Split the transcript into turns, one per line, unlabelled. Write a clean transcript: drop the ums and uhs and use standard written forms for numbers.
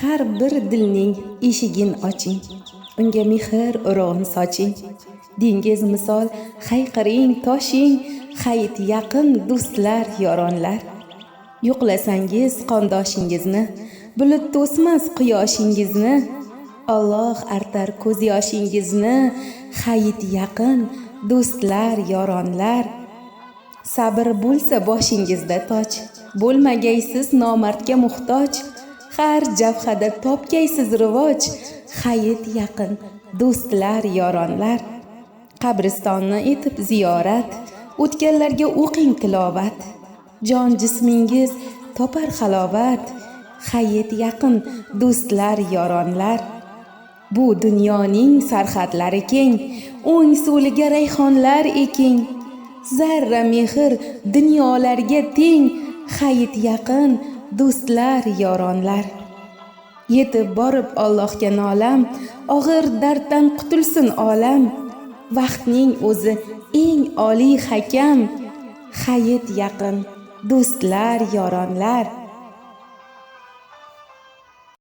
har bir dilning eshigin oching, unga mehr urug'in soching. Dengiz misol hayqiring, toshing, hayit yaqin do'stlar, yoronlar. Yo'qlasangiz qondoshingizni, bulut to'smas quyoshingizni, Alloh artar ko'z yoshingizni, hayit yaqin do'stlar, yoronlar. Sabr bo'lsa boshingizda toj, bo'lmagaysiz nomardga muhtoj. Har jabhada topgaysiz rivoj, hayit yaqin do'stlar, yoronlar. Qabristonni etib ziyorat, o'tganlarga o'qing tilovat. Jon jismingiz topar halovat, hayit yaqin do'stlar, yoronlar. Bu dunyoning sarhadlari keng, o'ng so'liga rayhonlar eking. Zarra mehr dunyolarga teng, hayit yaqin do'stlar, yoronlar. Yetib borib Allohga nolam, og'ir darddan qutulsin olam. Vaqtning o'zi eng oliy hakam, hayit yaqin do'stlar, yoronlar.